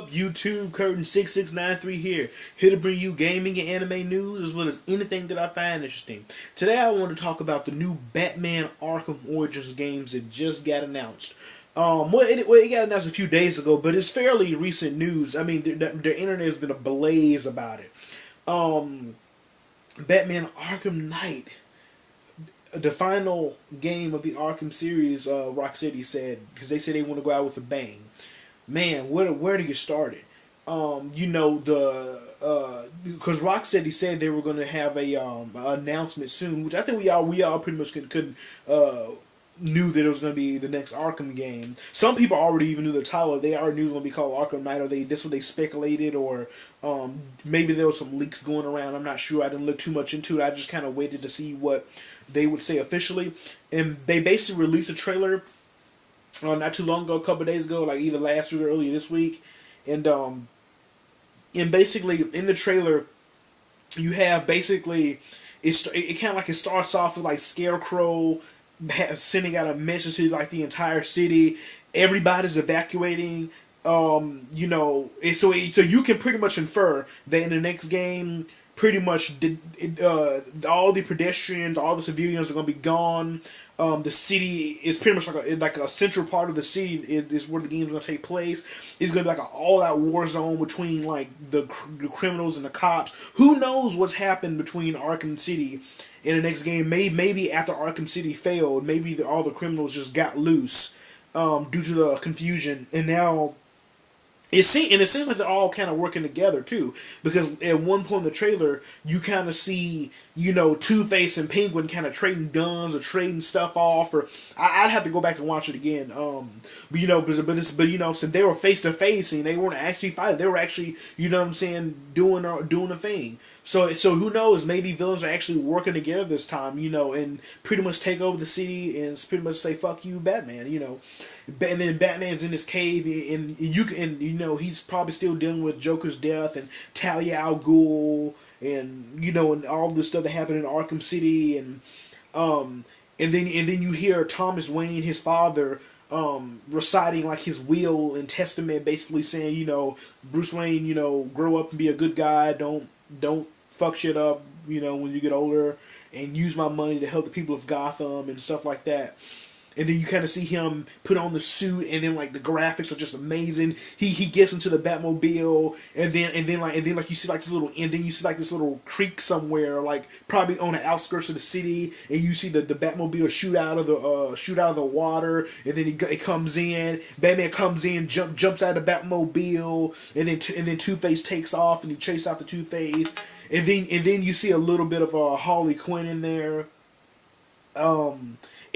up, YouTube? Curtain6693 here to bring you gaming and anime news as well as anything that I find interesting. Today I want to talk about the new Batman Arkham Origins games that just got announced. It got announced a few days ago, but it's fairly recent news. I mean, the internet has been ablaze about it. Um, Batman Arkham Knight, the final game of the Arkham series, Rocksteady said, because they said they want to go out with a bang. Man, where to get started? The because Rocksteady said they were going to have a announcement soon, which I think we all pretty much could knew that it was going to be the next Arkham game. Some people already even knew the title. They already knew it was going to be called Arkham Knight, or that's what they speculated, or maybe there was some leaks going around. I'm not sure. I didn't look too much into it. I just kind of waited to see what they would say officially, and they basically released a trailer not too long ago, a couple of days ago, like either last week or earlier this week, and basically in the trailer you have basically it kind of like it starts off with like Scarecrow sending out a message to like the entire city. Everybody's evacuating. So you can pretty much infer that in the next game, pretty much all the pedestrians, all the civilians are gonna be gone. The city is pretty much like a central part of the city is where the game's gonna take place. It's gonna be like an all-out war zone between like the criminals and the cops. Who knows what's happened between Arkham City in the next game? Maybe after Arkham City failed, maybe all the criminals just got loose due to the confusion, and now. It seems like they're all kind of working together too, because at one point in the trailer you kind of see Two-Face and Penguin kind of trading guns or trading stuff off, or I'd have to go back and watch it again. So they were face to face and they weren't actually fighting. They were actually doing a thing. So who knows? Maybe villains are actually working together this time, and pretty much take over the city and pretty much say "fuck you, Batman." And then Batman's in his cave, and he's probably still dealing with Joker's death and Talia al Ghul, and all the stuff that happened in Arkham City, and then you hear Thomas Wayne, his father, reciting like his will and testament, basically saying, Bruce Wayne, grow up and be a good guy. Don't fuck shit up, when you get older, and use my money to help the people of Gotham and stuff like that. And then you kind of see him put on the suit, and then like the graphics are just amazing. He gets into the Batmobile, and then you see like this little, and then you see like this little creek somewhere, like probably on the outskirts of the city, and you see the Batmobile shoot out of the water, and then it comes in. Batman comes in, jumps out of the Batmobile, and then Two-Face takes off, and he chases after Two-Face, and then you see a little bit of Harley Quinn in there.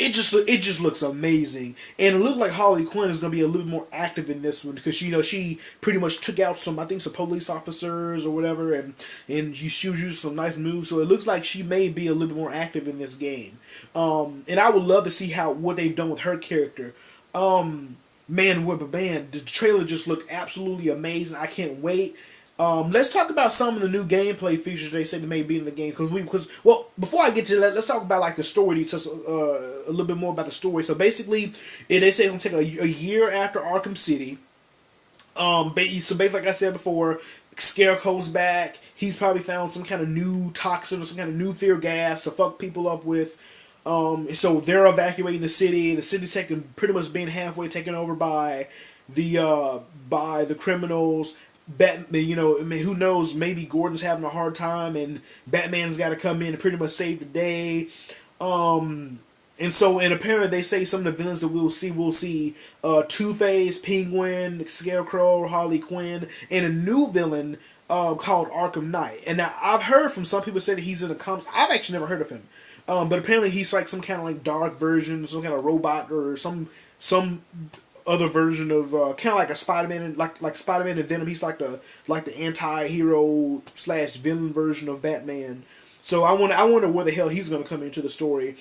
It just looks amazing, and it looks like Harley Quinn is gonna be a little bit more active in this one, because she pretty much took out some police officers or whatever, and she used some nice moves. So it looks like she may be a little bit more active in this game, and I would love to see what they've done with her character. The trailer just looked absolutely amazing. I can't wait. Let's talk about some of the new gameplay features they said may be in the game. Before I get to that, let's talk about like the story details, a little bit more about the story. So basically, they say it's gonna take a year after Arkham City. So basically, like I said before, Scarecrow's back. He's probably found some kind of new toxin or some kind of new fear gas to fuck people up with. So they're evacuating the city. The city's pretty much being halfway taken over by the criminals. Who knows? Maybe Gordon's having a hard time, and Batman's got to come in and pretty much save the day. And apparently they say some of the villains that we'll see Two-Face, Penguin, Scarecrow, Harley Quinn, and a new villain called Arkham Knight. And now I've heard from some people say that he's in the comics. I've actually never heard of him, but apparently he's like some kind of like dark version, some kind of robot or some other version of kind of like a Spider-Man, like Spider-Man and Venom. He's like the anti-hero / villain version of Batman. So I wonder where the hell he's gonna come into the story.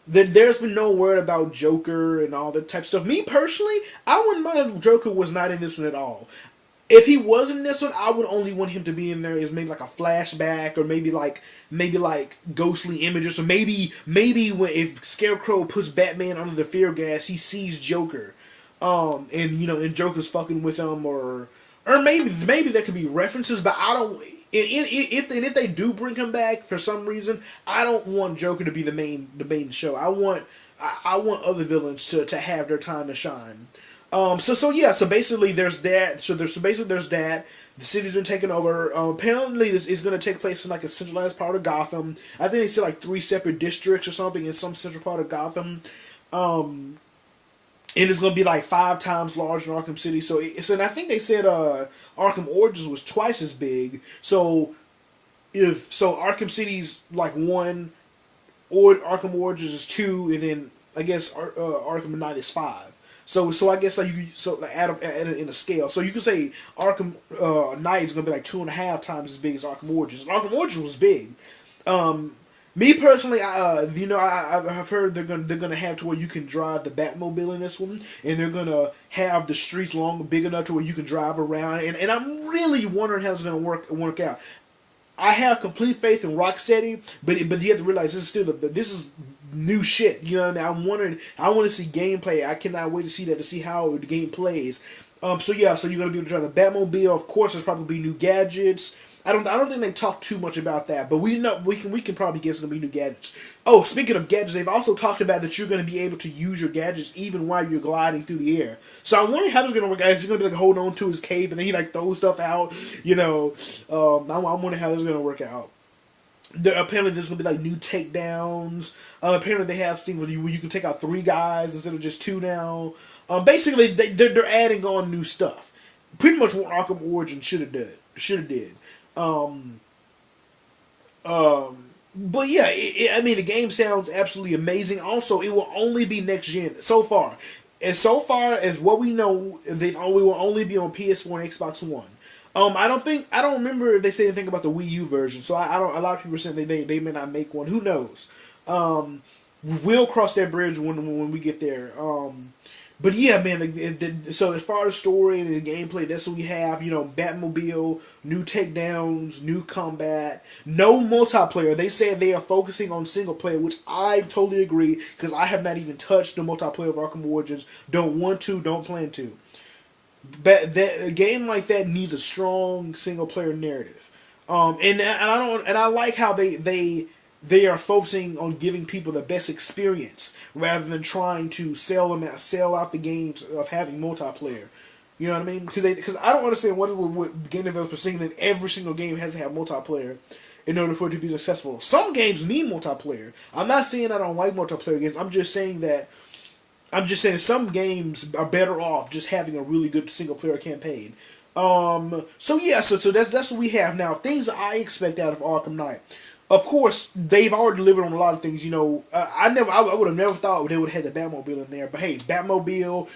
There's been no word about Joker and all that type of stuff. Me personally, I wouldn't mind if Joker was not in this one at all. If he was in this one, I would only want him to be in there as maybe like a flashback, or maybe like ghostly images, or maybe if Scarecrow puts Batman under the fear gas, he sees Joker. And and Joker's fucking with him, or maybe there could be references, but I don't. If they do bring him back for some reason, I don't want Joker to be the main show. I want other villains to have their time to shine. So basically there's that. There's that. The city's been taken over. Apparently this is going to take place in like a centralized part of Gotham. I think they said like 3 separate districts or something in some central part of Gotham. And it's gonna be like 5 times larger than Arkham City. And I think they said Arkham Origins was twice as big. So Arkham City's like 1, or Arkham Origins is 2, and then I guess Arkham Knight is 5. So I guess like add in a scale. So you can say Arkham Knight is gonna be like 2.5 times as big as Arkham Origins. Arkham Origins was big. Me personally, I've heard they're gonna have to where you can drive the Batmobile in this one, and they're gonna have the streets big enough to where you can drive around, and I'm really wondering how it's gonna work out. I have complete faith in Rocksteady, but you have to realize this is new shit. You know what I mean? I'm wondering. I want to see gameplay. I cannot wait to see that, to see how the game plays. So you're gonna be able to drive the Batmobile. Of course, there's probably new gadgets. I don't think they talk too much about that, but we can probably guess there's gonna be new gadgets. Oh, speaking of gadgets, they've also talked about that you're gonna be able to use your gadgets even while you're gliding through the air. So I'm wondering how this is gonna work out. Is he gonna be like holding on to his cape and then he like throws stuff out? I'm wondering how this is gonna work out. Apparently there's gonna be like new takedowns. Apparently they have things where you can take out 3 guys instead of just 2 now. Basically they're adding on new stuff. Pretty much what Arkham Origins should have did. But yeah, I mean, the game sounds absolutely amazing. Also, it will only be next gen so far. And so far as what we know, we will only be on PS4 and Xbox One. I don't remember if they say anything about the Wii U version. So I don't. A lot of people are saying they may not make one. Who knows? We'll cross that bridge when we get there. But yeah, man. So as far as story and the gameplay, that's what we have. Batmobile, new takedowns, new combat, no multiplayer. They said they are focusing on single player, which I totally agree because I have not even touched the multiplayer of Arkham Origins. Don't want to. Don't plan to. But a game like that needs a strong single player narrative. And I like how they are focusing on giving people the best experience rather than trying to sell out the games of having multiplayer. You know what I mean? Because I don't understand what game developers are saying that every single game has to have multiplayer in order for it to be successful. Some games need multiplayer. I'm not saying I don't like multiplayer games. I'm just saying some games are better off just having a really good single player campaign. So that's what we have now. Things I expect out of Arkham Knight. Of course, they've already delivered on a lot of things. I would have never thought they would have had the Batmobile in there. But hey, Batmobile.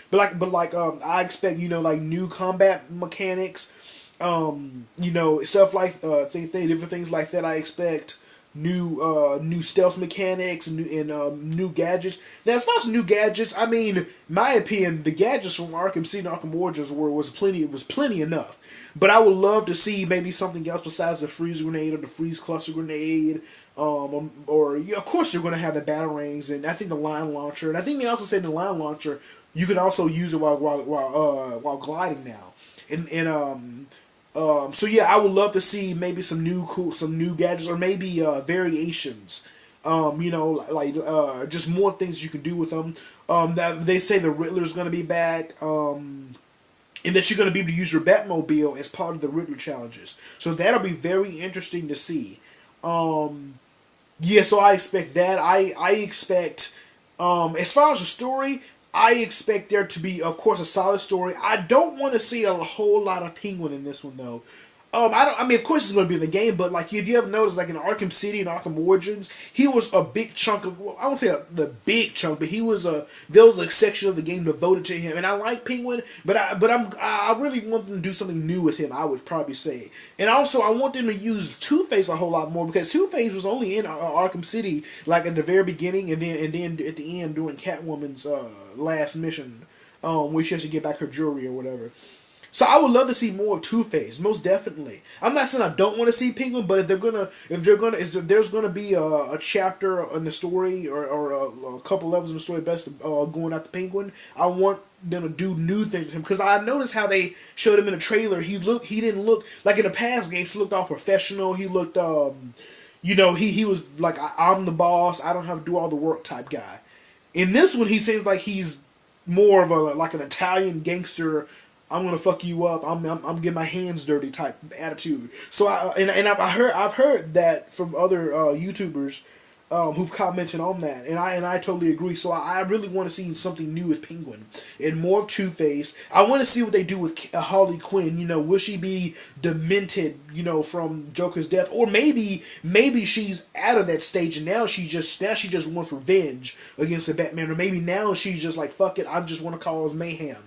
I expect like new combat mechanics. Stuff like different things like that. I expect new stealth mechanics and new gadgets. Now, as far as new gadgets, I mean, in my opinion, the gadgets from Arkham City and Arkham Origins was plenty enough. But I would love to see maybe something else besides the freeze grenade or the freeze cluster grenade. Of course they're going to have the batarangs and I think the line launcher. And I think they also said the line launcher you can also use it while gliding now. So yeah, I would love to see maybe some new gadgets or maybe variations. Just more things you can do with them. That they say the Riddler's going to be back. And that you're going to be able to use your Batmobile as part of the Riddler challenges. So that'll be very interesting to see. So I expect that. I expect, as far as the story, I expect there to be, of course, a solid story. I don't want to see a whole lot of Penguin in this one, though. Of course it's going to be in the game, but like if you ever noticed, like in Arkham City and Arkham Origins, he was a big chunk of. Well, I won't say the big chunk, but there was a section of the game devoted to him, and I like Penguin, but I really want them to do something new with him. I would probably say, and also I want them to use Two-Face a whole lot more because Two-Face was only in Arkham City like at the very beginning, and then at the end during Catwoman's last mission, where she has to get back her jewelry or whatever. So I would love to see more of Two-Face, most definitely. I'm not saying I don't want to see Penguin, but if there's gonna be a chapter in the story or a couple levels in the story best going after Penguin, I want gonna do new things with him, because I noticed how they showed him in the trailer. He didn't look like in the past games. He looked all professional. He looked he was like, I'm the boss. I don't have to do all the work type guy. In this one, he seems like he's more of a like an Italian gangster. I'm gonna fuck you up. I'm getting my hands dirty type attitude. So I've heard that from other YouTubers who've commented on that, and I totally agree. So I really want to see something new with Penguin and more of Two-Face. I want to see what they do with Harley Quinn. Will she be demented? From Joker's death, or maybe she's out of that stage and now she just wants revenge against the Batman, or maybe now she's just like, fuck it, I just want to cause mayhem.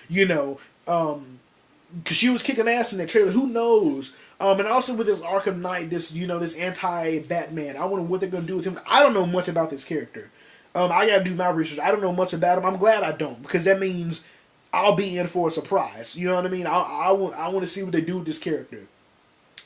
You know, because she was kicking ass in that trailer. Who knows? And also with this Arkham Knight, this anti-Batman. I wonder what they're gonna do with him. I don't know much about this character. I gotta do my research. I don't know much about him. I'm glad I don't, because that means I'll be in for a surprise. You know what I mean? I want to see what they do with this character.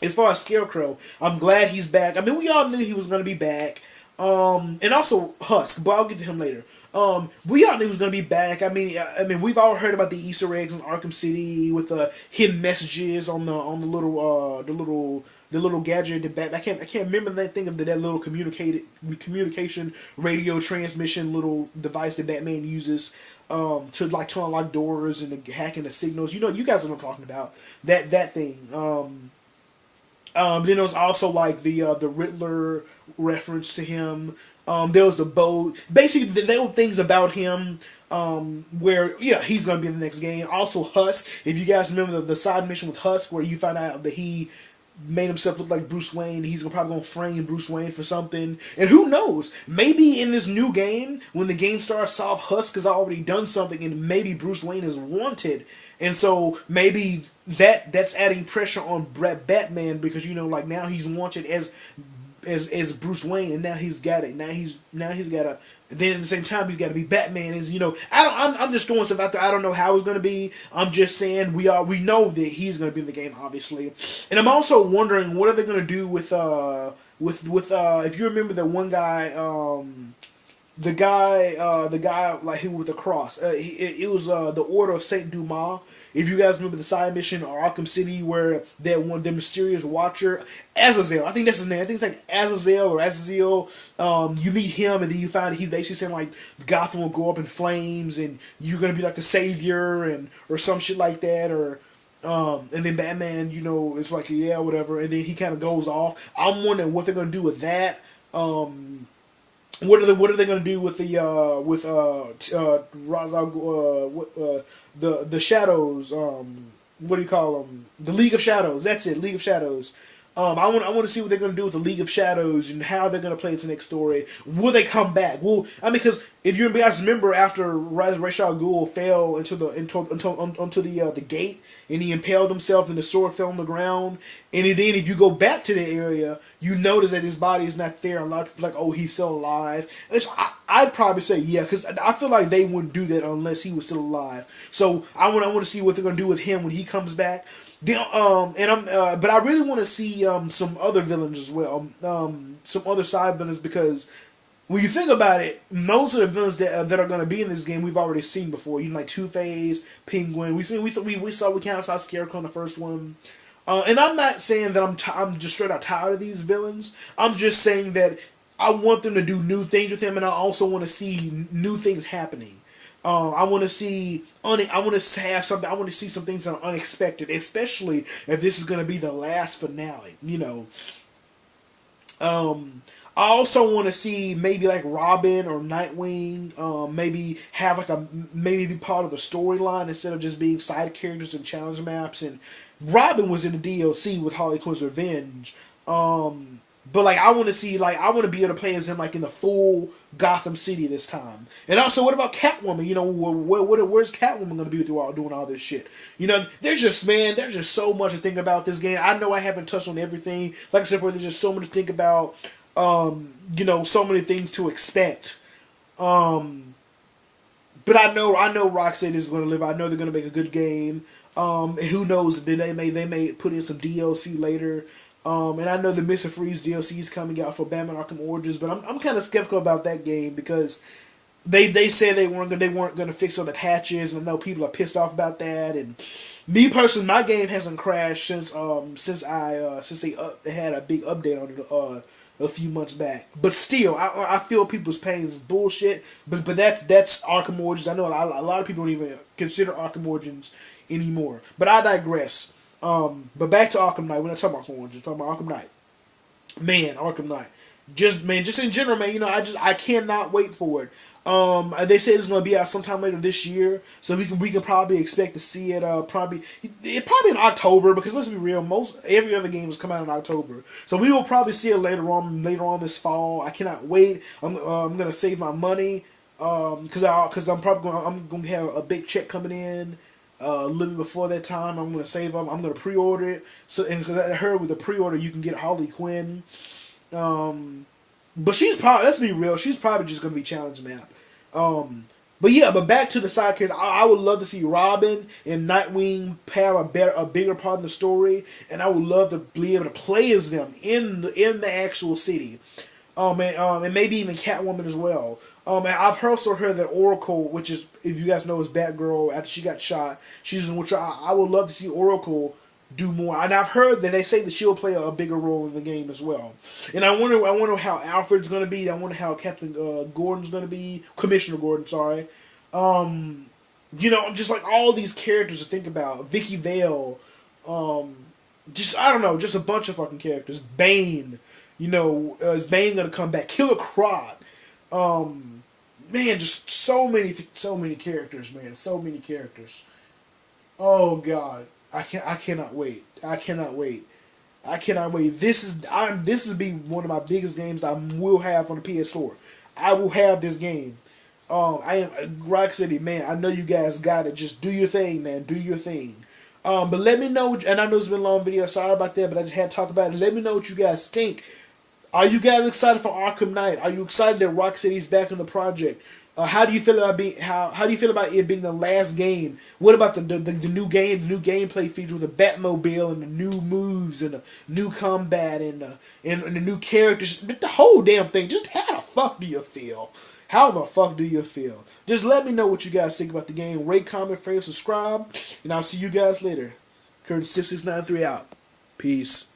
As far as Scarecrow, I'm glad he's back. I mean, we all knew he was gonna be back. And also Husk, but I'll get to him later. We all knew he was gonna be back. I mean, we've all heard about the Easter eggs in Arkham City with hidden messages on the little gadget. I can't remember that thing of that little communication radio transmission little device that Batman uses to unlock doors and to hack into signals. You guys know what I'm talking about. That thing. Then there was also like the Riddler reference to him. There was the boat. Basically, there were things about him where he's gonna be in the next game. Also, Husk. If you guys remember the side mission with Husk, where you find out that he made himself look like Bruce Wayne. He's probably gonna frame Bruce Wayne for something. And who knows? Maybe in this new game, when the game starts off, Husk has already done something, and maybe Bruce Wayne is wanted. And so maybe that's adding pressure on Batman, because now he's wanted as Bruce Wayne, and now he's got it. Now he's got to. Then at the same time, he's got to be Batman. I'm just throwing stuff out there. I don't know how it's going to be. I'm just saying we know that he's going to be in the game, obviously. And I'm also wondering what are they going to do with if you remember the one guy. The guy like who with the cross. It was the Order of Saint Dumas. If you guys remember the side mission or Arkham City where that one the mysterious Watcher Azazel, I think that's his name. I think it's like Azazel or Azazel. You meet him and then you find he's basically saying like Gotham will go up in flames and you're gonna be like the savior or some shit like that or. And then Batman, it's like whatever, and then he kind of goes off. I'm wondering what they're gonna do with that. What are they going to do with the the Shadows? What do you call them? The League of Shadows. That's it, League of Shadows. I want to see what they're going to do with the League of Shadows and how they're going to play it the next story. Will they come back? Well, because if you guys remember, after Ra's al Ghul fell into the gate and he impaled himself and the sword fell on the ground, and then if you go back to the area, you notice that his body is not there. A lot of people are like, oh, he's still alive. I'd probably say yeah, because I feel like they wouldn't do that unless he was still alive. So I want to see what they're going to do with him when he comes back. But I really want to see some other villains as well, some other side villains, because when you think about it, most of the villains that are going to be in this game we've already seen before. Like Two-Face, Penguin. We kind of saw Scarecrow in the first one. And I'm not saying that I'm just straight out tired of these villains. I'm just saying that I want them to do new things with him, and I also want to see new things happening. I want to see some things that are unexpected, especially if this is going to be the last finale. I also want to see maybe like Robin or Nightwing, maybe have maybe be part of the storyline instead of just being side characters and challenge maps. And Robin was in the DLC with Harley Quinn's Revenge. But I want to be able to play as him in the full Gotham City this time. And also, what about Catwoman? Where's Catwoman going to be doing all this shit? There's just so much to think about this game. I know I haven't touched on everything. Like I said, there's just so much to think about. So many things to expect. But I know Rocksteady is going to live. I know they're going to make a good game. And who knows? They may put in some DLC later. And I know the Mr. Freeze DLC is coming out for Batman Arkham Origins, but I'm kind of skeptical about that game because they said they weren't gonna fix all the patches, and I know people are pissed off about that. And me personally, my game hasn't crashed since they had a big update on it a few months back. But still, I feel people's pains is bullshit. But that's Arkham Origins. I know a lot of people don't even consider Arkham Origins anymore. But I digress. But back to Arkham Knight. We're not talking about Arkham Origins. We're talking about Arkham Knight. Man, Arkham Knight. Just in general, man. I cannot wait for it. They said it's gonna be out sometime later this year, so we can probably expect to see it. Probably in October, because let's be real, most every other game has come out in October, so we will probably see it later on this fall. I cannot wait. I'm gonna save my money, because I'm gonna have a big check coming in. A little bit before that time, I'm gonna save up. I'm gonna pre-order it. So, and because I heard with the pre-order, you can get Harley Quinn. But she's probably, let's be real, she's probably just gonna be challenge map. But yeah, but back to the side characters, I would love to see Robin and Nightwing have a bigger part in the story, and I would love to be able to play as them in the actual city. And maybe even Catwoman as well. And I've also heard that Oracle, which is, if you guys know, is Batgirl after she got shot. She's in which I would love to see Oracle do more. And I've heard that they say that she'll play a bigger role in the game as well. And I wonder how Alfred's gonna be. I wonder how Captain Gordon's gonna be. Commissioner Gordon, sorry. Just like all these characters to think about. Vicky Vale. Just I don't know, just a bunch of fucking characters. Bane. Is Bane gonna come back? Killer Croc. Man, just so many characters, man. So many characters. Oh God. I cannot wait. I cannot wait. I cannot wait. This will be one of my biggest games I will have on the PS4. I will have this game. I am Rock City, man. I know you guys got it. Just do your thing, man. Do your thing. But let me know. And I know it's been a long video. Sorry about that, but I just had to talk about it. Let me know what you guys think. Are you guys excited for Arkham Knight? Are you excited that Rock City's back in the project? How do you feel about how do you feel about it being the last game? What about the new game, the new gameplay feature with the Batmobile and the new moves and the new combat and the new characters? The whole damn thing. Just how the fuck do you feel? How the fuck do you feel? Just let me know what you guys think about the game. Rate, comment, favorite, subscribe, and I'll see you guys later. Curtis 6693 out. Peace.